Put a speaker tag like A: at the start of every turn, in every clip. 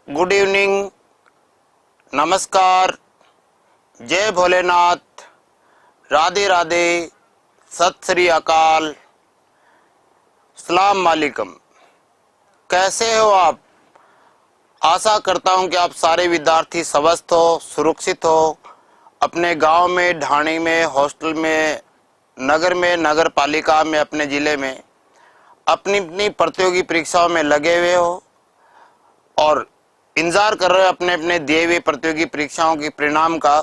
A: Good evening, नमस्कार, जय भोलेनाथ, राधे राधे, सत श्री अकाल, सलाम वालेकुम। कैसे हो आप? आशा करता हूं कि आप सारे विद्यार्थी स्वस्थ हो, सुरक्षित हो, अपने गांव में, ढाणी में, हॉस्टल में, नगर में, नगर पालिका में, अपने जिले में अपनी अपनी प्रतियोगी परीक्षाओं में लगे हुए हो और इंतजार कर रहे हो अपने अपने दिए हुए प्रतियोगी परीक्षाओं के परिणाम का।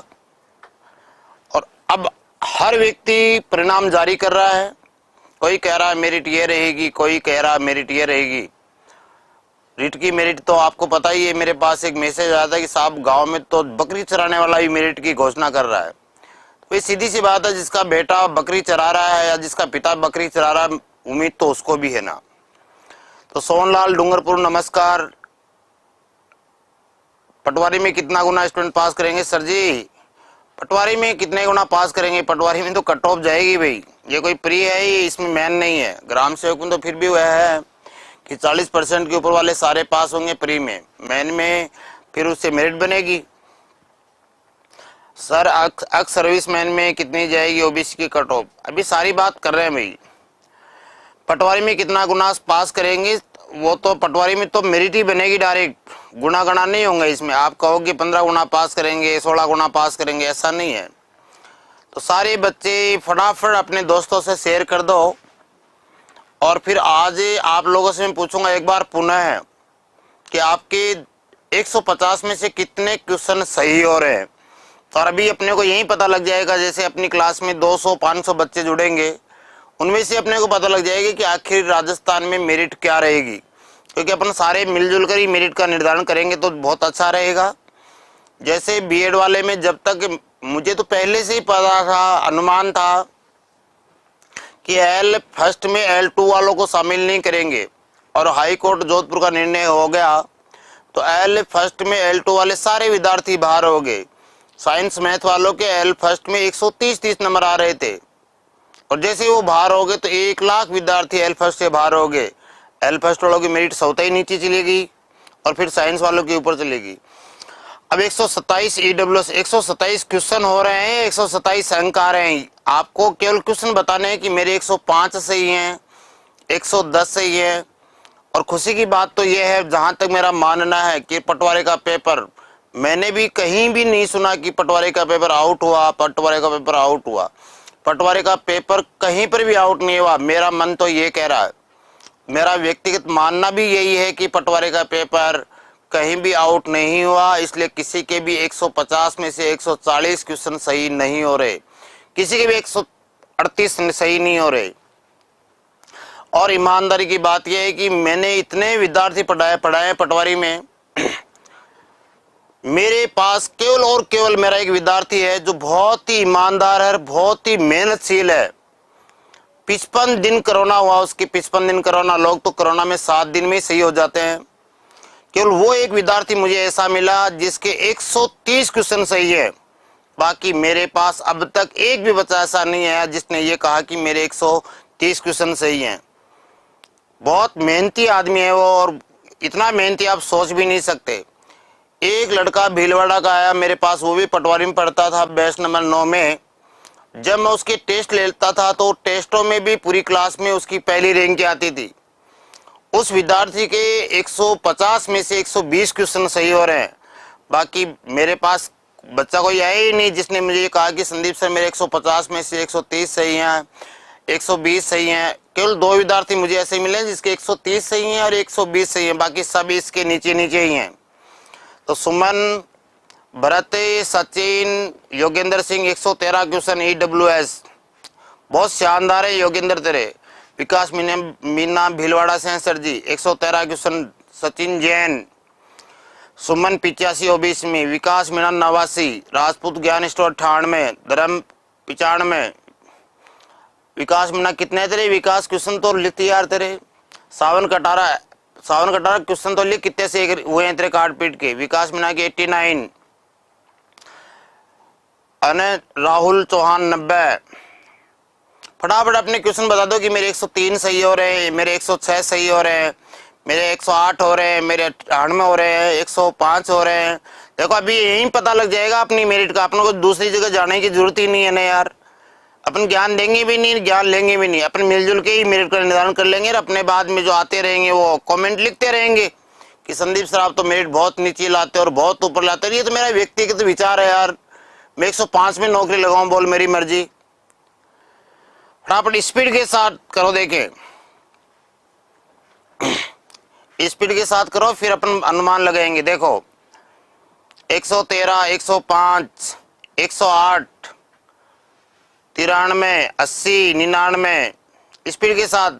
A: और अब हर व्यक्ति परिणाम जारी कर रहा है। कोई कह रहा है मेरिट ये रहेगी, कोई कह रहा है मेरिट ये रहेगी। रिट की मेरिट तो आपको पता ही है। मेरे पास एक मैसेज आया था कि साहब गांव में तो बकरी चराने वाला भी मेरिट की घोषणा कर रहा है। तो ये सीधी सी बात है, जिसका बेटा बकरी चरा रहा है या जिसका पिता बकरी चरा रहा है, उम्मीद तो उसको भी है ना। तो सोनलाल डूंगरपुर, नमस्कार। पटवारी में कितना गुना स्टूडेंट पास करेंगे? सर जी, पटवारी में कितने गुना पास करेंगे? पटवारी में तो कट ऑफ जाएगी भाई। ये कोई प्री है, ये इसमें मैन नहीं है। ग्राम सेवक में तो फिर भी वह है कि 40% के ऊपर वाले सारे पास होंगे प्री में। मैन में फिर उससे मेरिट बनेगी। सर अक्स सर्विस मैन में कितनी जाएगी ओबीसी की कट ऑफ? अभी सारी बात कर रहे हैं भाई। पटवारी में कितना गुना पास करेंगे, वो तो पटवारी में तो मेरिट ही बनेगी डायरेक्ट, गुना गणा नहीं होंगे इसमें। आप कहोगे 15 गुना पास करेंगे, 16 गुना पास करेंगे, ऐसा नहीं है। तो सारे बच्चे फटाफट अपने दोस्तों से शेयर कर दो। और फिर आज आप लोगों से मैं पूछूंगा एक बार पुनः कि आपके 150 में से कितने क्वेश्चन सही हो रहे हैं। तो अभी अपने को यही पता लग जाएगा, जैसे अपनी क्लास में 200-500 बच्चे जुड़ेंगे, उनमें से अपने को पता लग जाएगा कि आखिर राजस्थान में मेरिट क्या रहेगी। क्योंकि अपन सारे मिलजुल कर ही मेरिट का निर्धारण करेंगे तो बहुत अच्छा रहेगा। जैसे बीएड वाले में, जब तक मुझे तो पहले से ही पता था, अनुमान था कि एल फर्स्ट में L2 वालों को शामिल नहीं करेंगे, और हाई कोर्ट जोधपुर का निर्णय हो गया तो एल फर्स्ट में L2 वाले सारे विद्यार्थी बाहर हो गए। साइंस मैथ वालों के एल फर्स्ट में 130 नंबर आ रहे थे, और जैसे वो बाहर हो गए तो 1 लाख विद्यार्थी एल फर्स्ट से बाहर हो गए। एल फर्स्ट वालों की मेरिट सौता ही नीचे चली गई और फिर साइंस वालों के ऊपर चलेगी। अब 127 EWS 127 क्वेश्चन हो रहे हैं, 127 अंक आ रहे हैं। आपको केवल क्वेश्चन बताने हैं कि मेरे 105 सही हैं, 110 सही है। और खुशी की बात तो यह है, जहां तक मेरा मानना है कि पटवारी का पेपर, मैंने भी कहीं भी नहीं सुना कि पटवारी का पेपर आउट हुआ, पटवारी का पेपर आउट हुआ। पटवारी का पेपर कहीं पर भी आउट नहीं हुआ। मेरा मन तो ये कह रहा है, मेरा व्यक्तिगत मानना भी यही है कि पटवारी का पेपर कहीं भी आउट नहीं हुआ। इसलिए किसी के भी 150 में से 140 क्वेश्चन सही नहीं हो रहे, किसी के भी 138 सही नहीं हो रहे। और ईमानदारी की बात यह है कि मैंने इतने विद्यार्थी पढ़ाए पटवारी में, मेरे पास केवल और केवल मेरा एक विद्यार्थी है जो बहुत ही ईमानदार है, बहुत ही मेहनतशील है। 55 दिन कोरोना हुआ उसकी, 55 दिन कोरोना। लोग तो कोरोना में 7 दिन में ही सही हो जाते हैं। केवल वो एक विद्यार्थी मुझे ऐसा मिला जिसके 130 क्वेश्चन सही है। बाकी मेरे पास अब तक एक भी बच्चा ऐसा नहीं आया जिसने ये कहा कि मेरे 130 क्वेश्चन सही हैं। बहुत मेहनती आदमी है वो, और इतना मेहनती आप सोच भी नहीं सकते। एक लड़का भीलवाड़ा का आया मेरे पास, वो भी पटवारी में पढ़ता था, बैच नंबर 9 में। जब मैं उसके टेस्ट लेता था तो टेस्टों में भी पूरी क्लास में उसकी पहली रैंक आती थी। उस विद्यार्थी के 150 में से 120 क्वेश्चन सही हो रहे हैं। बाकी मेरे पास बच्चा कोई आया ही नहीं जिसने मुझे कहा कि संदीप सर मेरे 150 में से 130 सही हैं, 120 सही हैं। केवल 2 विद्यार्थी मुझे ऐसे मिले जिसके 130 सही हैं और 120 सही हैं, बाकी सब इसके नीचे नीचे ही हैं। तो सुमन, भरत, सचिन, योगेंद्र सिंह 113 क्वेश्चन EWS, बहुत शानदार है योगेंद्र तेरे। विकास मीना भीलवाड़ा से हैं सर जी, 113 क्वेश्चन। सचिन जैन, सुमन 85 OBC में, विकास मीना 89, राजपूत ज्ञान स्टोर 98, धर्म 95। विकास मीना कितने तेरे? विकास क्वेश्चन तो लिखती यार तेरे। सावन कटारा क्वेश्चन तो लिख, कितने से हुए हैं तेरे काट पीट के। विकास मीना के 89, राहुल चौहान 90। फटाफट अपने क्वेश्चन बता दो कि मेरे 103 सही हो रहे हैं, मेरे 106 सही हो रहे हैं, मेरे 108 हो रहे हैं, मेरे 98 हो रहे हैं, 105 हो रहे हैं। देखो अभी यही पता लग जाएगा अपनी मेरिट का, अपन को दूसरी जगह जाने की जरूरत ही नहीं है ना यार। अपन ज्ञान देंगे भी नहीं, ज्ञान लेंगे भी नहीं, अपन मिलजुल के ही मेरिट का निर्धारण कर लेंगे और अपने बाद में जो आते रहेंगे वो कमेंट लिखते रहेंगे कि संदीप सर आप तो मेरिट बहुत नीचे लाते और बहुत ऊपर लाते। ये तो मेरा व्यक्तिगत विचार है यार, मैं 105 में नौकरी लगाऊं, बोल मेरी मर्जी। फटाफट स्पीड के साथ करो, देखें स्पीड के साथ करो, फिर अपन अनुमान लगाएंगे। देखो 113, 105, 108, 93, 80, 99, स्पीड के साथ।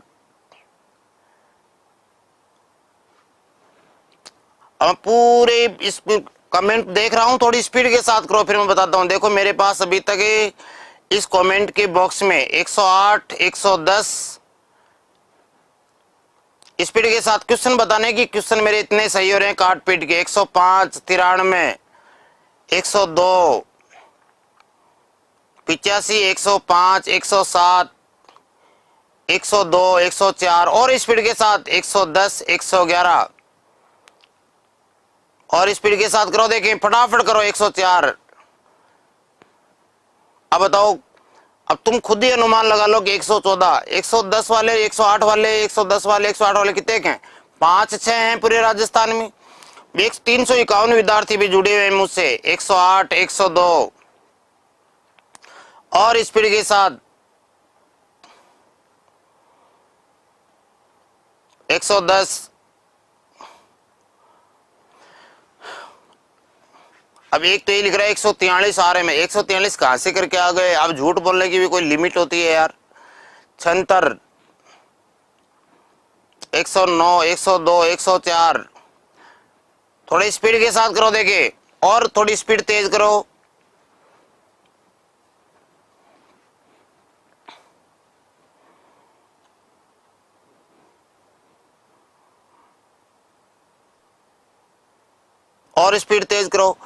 A: अब पूरे इस कमेंट देख रहा हूं, थोड़ी स्पीड के साथ करो, फिर मैं बताता हूं। देखो मेरे पास अभी तक इस कमेंट के बॉक्स में 108, 110 स्पीड के साथ क्वेश्चन बताने की, क्वेश्चन मेरे इतने सही हो रहे हैं काट पीट के। 105, 93, 102, 85, 105, 107, 102, 104 और स्पीड के साथ 110, 111 और स्पीड के साथ करो, देखें फटाफट करो 104। अब बताओ, अब तुम खुद ही अनुमान लगा लो कि 114, 110 वाले, 108 वाले, 110 वाले, 108 वाले कितने के हैं? 5-6 हैं पूरे राजस्थान में। 351 विद्यार्थी भी जुड़े हुए हैं मुझसे। 108, 102 और स्पीड के साथ 110। अब एक तो ये लिख रहा है 143 आ रहे में, 143 कहां से करके आ गए? अब झूठ बोलने की भी कोई लिमिट होती है यार। 76, 109, 102, 104। थोड़ी स्पीड के साथ करो, देखे और थोड़ी स्पीड तेज करो। और स्पीड तेज करो।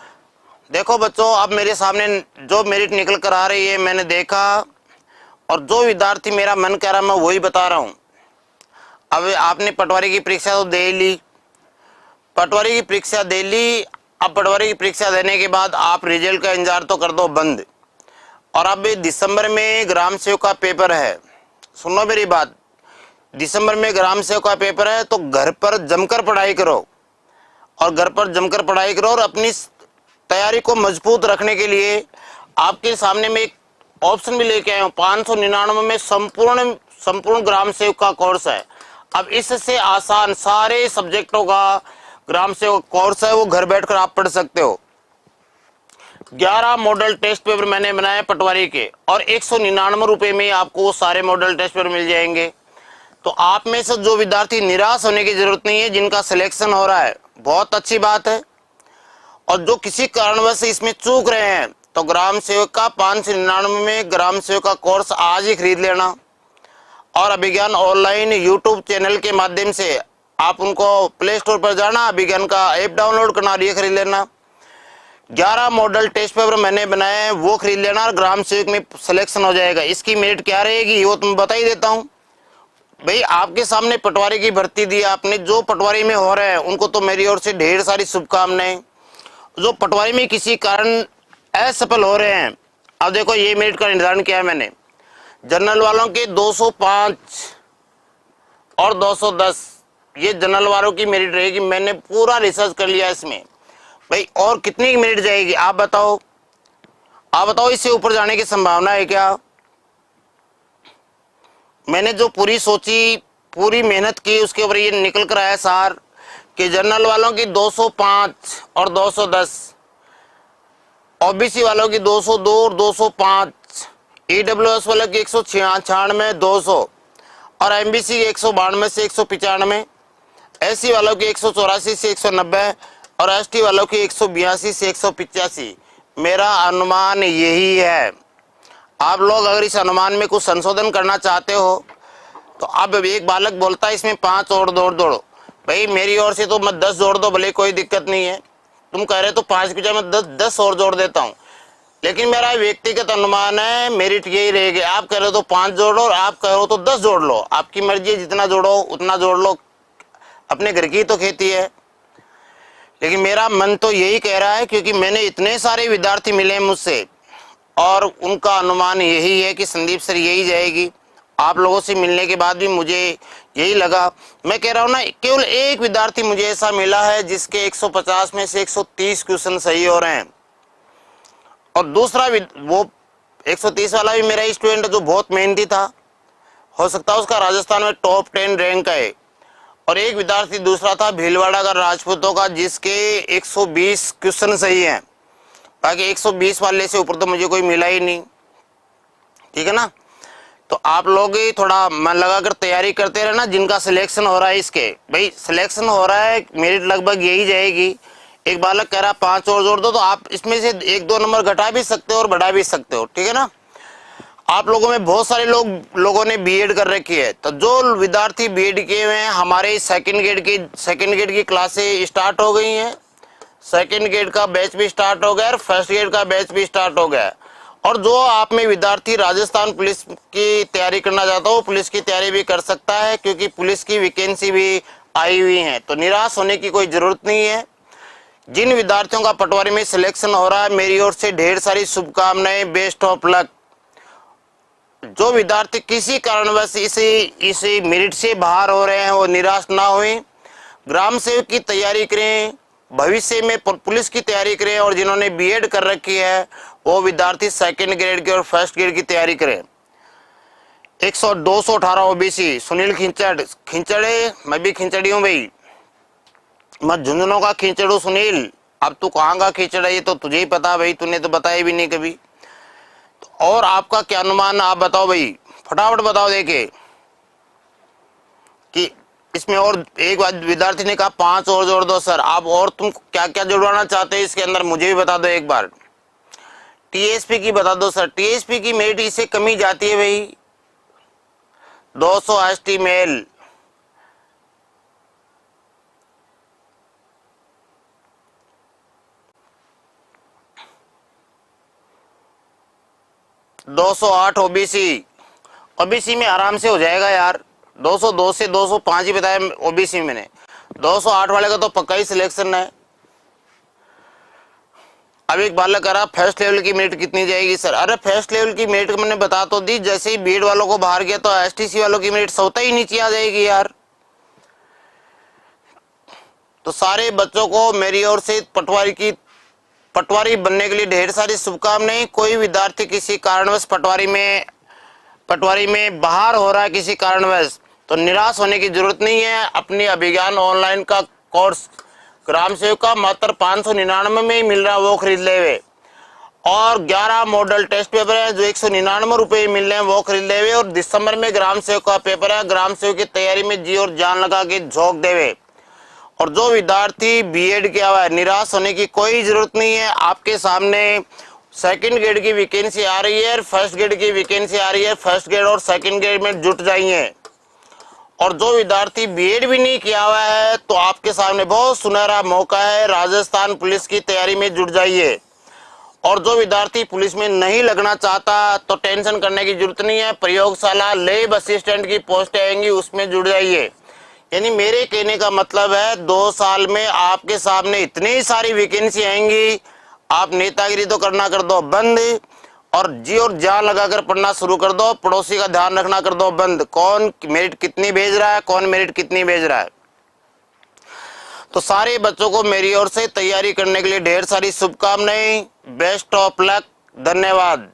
A: देखो बच्चों, अब मेरे सामने जो मेरिट निकल कर आ रही है मैंने देखा, और जो विद्यार्थी मेरा मन कह रहा मैं वही बता रहा हूं। अब आपने पटवारी की परीक्षा तो दे ली, पटवारी की परीक्षा दे ली। अब पटवारी की परीक्षा देने के बाद आप रिजल्ट का इंतजार तो कर दो बंद। और अब दिसंबर में ग्राम सेवक का पेपर है, सुनो मेरी बात, दिसंबर में ग्राम सेवक का पेपर है, तो घर पर जमकर पढ़ाई करो और घर पर जमकर पढ़ाई करो। और अपनी तैयारी को मजबूत रखने के लिए आपके सामने में एक ऑप्शन भी लेके आया हूँ। 599 में संपूर्ण ग्राम सेवक का कोर्स है। अब इससे आसान सारे सब्जेक्टों का ग्राम सेवक कोर्स है, वो घर बैठकर आप पढ़ सकते हो। 11 मॉडल टेस्ट पेपर मैंने बनाए पटवारी के, और 199 रुपए में आपको वो सारे मॉडल टेस्ट पेपर मिल जाएंगे। तो आप में से जो विद्यार्थी निराश होने की जरूरत नहीं है, जिनका सिलेक्शन हो रहा है बहुत अच्छी बात है, और जो किसी कारणवश इसमें चूक रहे हैं तो ग्राम सेवक का 599 में ग्राम सेवक का कोर्स आज ही खरीद लेना। और अभिज्ञान ऑनलाइन यूट्यूब चैनल के माध्यम से आप उनको प्ले स्टोर पर जाना, अभिज्ञान का ऐप डाउनलोड करना और ये खरीद लेना। 11 मॉडल टेस्ट पेपर मैंने बनाए हैं, वो खरीद लेना और ग्राम सेवक में सिलेक्शन हो जाएगा। इसकी मेरिट क्या रहेगी वो तुम बता ही देता हूँ। भाई आपके सामने पटवारी की भर्ती दी आपने, जो पटवारी में हो रहे हैं उनको तो मेरी ओर से ढेर सारी शुभकामनाएं। जो पटवारी में किसी कारण असफल हो रहे हैं, अब देखो ये मेरिट का निर्धारण किया है मैंने। जनरल वालों के 205 और 210, ये जनरल वालों की मेरिट रहेगी। मैंने पूरा रिसर्च कर लिया इसमें। भाई और कितनी मेरिट जाएगी आप बताओ, आप बताओ, इससे ऊपर जाने की संभावना है क्या? मैंने जो पूरी सोची, पूरी मेहनत की, उसके ऊपर ये निकल कर आया सार कि जनरल वालों की 205 और 210, ओबीसी वालों की 202 और 205, ईडब्ल्यूएस वालों की 196, 200 और एमबीसी की 192 से 195, एससी वालों की 184 से 190 और एसटी वालों की 182 से 185। मेरा अनुमान यही है। आप लोग अगर इस अनुमान में कुछ संशोधन करना चाहते हो तो अब एक बालक बोलता है इसमें 5 और जोड़ दो। भाई मेरी ओर से तो मैं 10 जोड़ दो, भले कोई दिक्कत नहीं है। तुम कह रहे तो 5 की जगह मैं 10 और जोड़ देता हूँ, लेकिन मेरा व्यक्तिगत अनुमान है मेरिट यही रहेगी। आप कह रहे हो तो 5 जोड़ लो और आप कह रहे हो तो 10 जोड़ लो, आपकी मर्जी है, जितना जोड़ो उतना जोड़ लो। अपने घर की तो खेती है। लेकिन मेरा मन तो यही कह रहा है, क्योंकि मैंने इतने सारे विद्यार्थी मिले हैं मुझसे और उनका अनुमान यही है कि संदीप सर यही जाएगी। आप लोगों से मिलने के बाद भी मुझे यही लगा। मैं कह रहा हूँ ना, केवल एक विद्यार्थी मुझे ऐसा मिला है जिसके 150 में से 130 क्वेश्चन सही हो रहे हैं, और दूसरा वो 130 वाला भी मेरा स्टूडेंट जो बहुत मेहनती था, हो सकता है उसका राजस्थान में टॉप 10 रैंक है। और एक विद्यार्थी दूसरा था भीलवाड़ा का राजपूतों का, जिसके 120 क्वेश्चन सही हैं। बाकी 120 वाले से ऊपर तो मुझे कोई मिला ही नहीं। ठीक है ना, तो आप लोग ही थोड़ा मन लगाकर तैयारी करते रहे ना। जिनका सिलेक्शन हो रहा है, इसके भाई सिलेक्शन हो रहा है, मेरिट लगभग यही जाएगी। एक बालक कह रहा 5 और जोड़ दो, तो आप इसमें से 1-2 नंबर घटा भी सकते हो और बढ़ा भी सकते हो। ठीक है ना, आप लोगों में बहुत सारे लोगों ने बीएड कर रखी है, तो जो विद्यार्थी बीएड किए हुए हैं, हमारे सेकंड ग्रेड की क्लासें स्टार्ट हो गई हैं। सेकंड ग्रेड का बैच भी स्टार्ट हो गया और फर्स्ट ग्रेड का बैच भी स्टार्ट हो गया। और जो आप में विद्यार्थी राजस्थान पुलिस की तैयारी करना चाहता हो, पुलिस की तैयारी भी कर सकता है, क्योंकि पुलिस की वैकेंसी भी आई हुई है। तो निराश होने की कोई जरूरत नहीं है। जिन विद्यार्थियों का पटवारी में सिलेक्शन हो रहा है, मेरी ओर से ढेर सारी शुभकामनाएं, बेस्ट ऑफ लक। जो विद्यार्थी किसी कारणवश इसी मेरिट से बाहर हो रहे हैं, वो निराश ना हुए। ग्राम सेवक की तैयारी करें, भविष्य में पुलिस की तैयारी करें, और जिन्होंने बीएड कर रखी है वो विद्यार्थी सेकंड ग्रेड की और फर्स्ट ग्रेड की तैयारी करें। 218 ओबीसी सुनील खिंचड़े, मैं भी खिंचड़ी हूँ भाई, मैं झुंझुनों का खिंचड़ू सुनील। अब तू कहाँ का खिंचड़ा है ये तो तुझे ही पता भाई, तूने तो बताया भी नहीं कभी। और आपका क्या अनुमान, आप बताओ भाई, फटाफट बताओ देखे कि इसमें। और एक विद्यार्थी ने कहा 5 और जोड़ दो सर। आप और तुम क्या क्या जुड़वाना चाहते हैं इसके अंदर, मुझे भी बता दो एक बार। टीएसपी की बता दो सर। टीएसपी की मेरिट इससे कमी जाती है भाई, 200 एसटी मेल। (208) ओबीसी में आराम से हो जाएगा यार। 202 से 205 ही बताया ओबीसी मैंने। 208 वाले का तो पक्का ही सिलेक्शन है। अब एक बालक कह रहा फर्स्ट लेवल की मेरिट कितनी जाएगी सर। अरे फर्स्ट लेवल की मेरिट मैंने बता तो दी, जैसे ही बीएड वालों को बाहर गया तो एसटीसी वालों की मेरिट स्वतः ही नीचे आ जाएगी यार। तो सारे बच्चों को मेरी ओर से पटवारी बनने के लिए ढेर सारी शुभकामनाएं। कोई विद्यार्थी किसी कारणवश पटवारी में बाहर हो रहा है किसी कारणवश, तो निराश होने की जरूरत नहीं है। अपनी अभिज्ञान ऑनलाइन का कोर्स ग्राम सेवक का मात्र 599 में ही मिल रहा है, वो खरीद ले हुए। और 11 मॉडल टेस्ट पेपर है जो 199 रुपए मिल रहे हैं, वो खरीद ले हुए। और दिसंबर में ग्राम सेवक का पेपर है, ग्राम सेवक की तैयारी में जी और जान लगा के झोंक देवे। और जो विद्यार्थी बीएड किया हुआ है, निराश होने की कोई जरूरत नहीं है। आपके सामने सेकंड ग्रेड की वैकेंसी आ रही है, फर्स्ट ग्रेड की वैकेंसी आ रही है। फर्स्ट ग्रेड और सेकंड ग्रेड में जुट जाइए। और जो विद्यार्थी बीएड भी नहीं किया हुआ है, तो आपके सामने बहुत सुनहरा मौका है, राजस्थान पुलिस की तैयारी में जुट जाइए। और जो विद्यार्थी पुलिस में नहीं लगना चाहता, तो टेंशन करने की जरूरत नहीं है। प्रयोगशाला लैब असिस्टेंट की पोस्ट आएंगी, उसमें जुड़ जाइए। यानी मेरे कहने का मतलब है 2 साल में आपके सामने इतनी सारी वैकेंसी आएंगी, आप नेतागिरी तो करना कर दो बंद, और जी और जान लगाकर पढ़ना शुरू कर दो। पड़ोसी का ध्यान रखना कर दो बंद, कौन मेरिट कितनी भेज रहा है, कौन मेरिट कितनी भेज रहा है। तो सारे बच्चों को मेरी ओर से तैयारी करने के लिए ढेर सारी शुभकामनाएं। बेस्ट ऑफ लक, धन्यवाद।